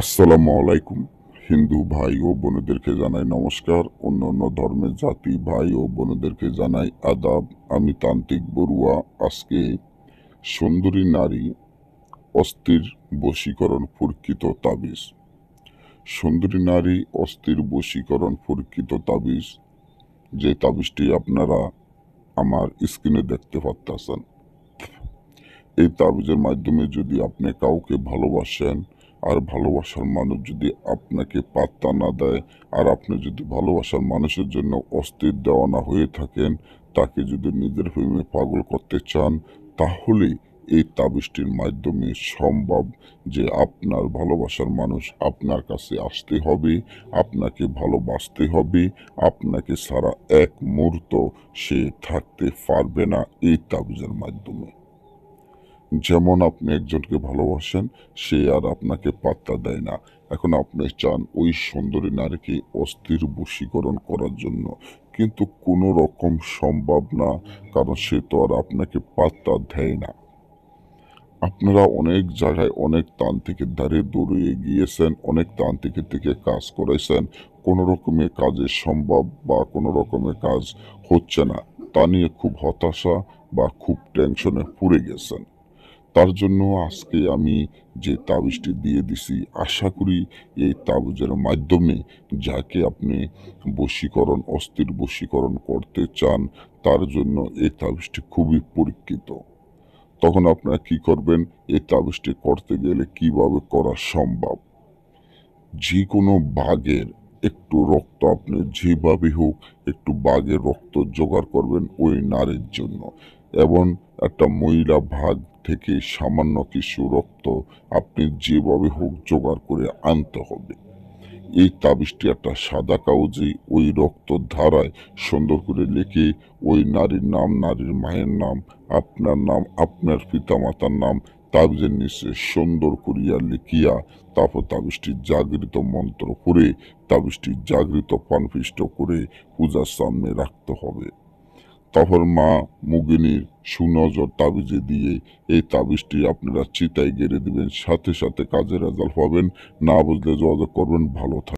আসসালামু আলাইকুম। হিন্দু ভাই ও বোনেদেরকে জানাই নমস্কার। অন্যান্য ধর্মের জাতি ভাই ও বোনেদেরকে জানাই আদাব। আমি তান্ত্রিক বড়ুয়া। আজকে সুন্দরী নারী অস্থির বশীকরণ পরীক্ষিত তাবিজ। সুন্দরী নারী অস্থির বশীকরণ পরীক্ষিত তাবিজ, যে তাবিজটি আপনারা আমার স্ক্রিনে দেখতে পাচ্ছেন। এই তাবিজের মাধ্যমে যদি আপনি কাউকে ভালোবাসেন, আর ভালোবাসার মানুষ যদি আপনাকে পাত্তা না দেয়, আর আপনি যদি ভালোবাসার মানুষের জন্য অস্থির দেওয়ানা হয়ে থাকেন, তাকে যদি নিজের প্রেমে পাগল করতে চান, তাহলে এই তাবিজটির মাধ্যমে সম্ভব যে আপনার ভালোবাসার মানুষ আপনার কাছে আসতে হবে, আপনাকে ভালোবাসতে হবে, আপনাকে ছাড়া এক মুহূর্ত সে থাকতে পারবে না এই তাবিজের মাধ্যমে। যেমন আপনি একজনকে ভালোবাসেন, সে আর আপনাকে পাত্তা দেয় না। এখন আপনি চান ওই সুন্দরী নারীকে অস্থির বশীকরণ করার জন্য, কিন্তু কোনো রকম সম্ভব না, কারণ সে তো আর আপনাকে পাত্তা দেয় না। আপনারা অনেক জায়গায় অনেক তান্ত্রিকের ধারে দৌড়িয়ে গিয়েছেন, অনেক তান্ত্রিকের থেকে কাজ করেছেন, কোনো রকমের কাজের সম্ভব বা কোনো রকমের কাজ হচ্ছে না, তা নিয়ে খুব হতাশা বা খুব টেনশনে পড়ে গেছেন। তার জন্য আজকে আমি যে তাবিজটি দিয়ে দিছি, আশা করি এই তাবিজের মাধ্যমে যাকে আপনি অস্থির বশীকরণ করতে চান, তার জন্য এই তাবিজটি খুবই পরীক্ষিত। তখন আপনারা কি করবেন? এই তাবিজটি করতে গেলে কিভাবে করা সম্ভব? যে কোনো বাঘের একটু রক্ত, আপনি যেভাবে হোক একটু বাঘের রক্ত জোগাড় করবেন ওই নারীর জন্য, এবং একটা মহিলা ভাগ থেকে সামান্য কিছু রক্ত আপনি যেভাবে হোক জোগাড় করে আনতে হবে। এই তাবিজটি একটা সাদা কাগজে ওই রক্ত ধারায় সুন্দর করে লিখে ওই নারীর নাম, নারীর মায়ের নাম, আপনার পিতামাতার নাম তাবিজের নিচে সুন্দর করিয়া লিখিয়া, তারপর তাবিজটি জাগৃত মন্ত্র করে, তাবিজটি জাগৃত পানপিষ্ট করে পূজার সামনে রাখতে হবে। তারপর মা মুগিনীর সুনজর তাবিজে দিয়ে এই তাবিজটি আপনারা চিতায় গেড়ে দিবেন, সাথে সাথে কাজের রেজাল্ট পাবেন। না বুঝলে যোগাযোগ করবেন। ভালো থাকবেন।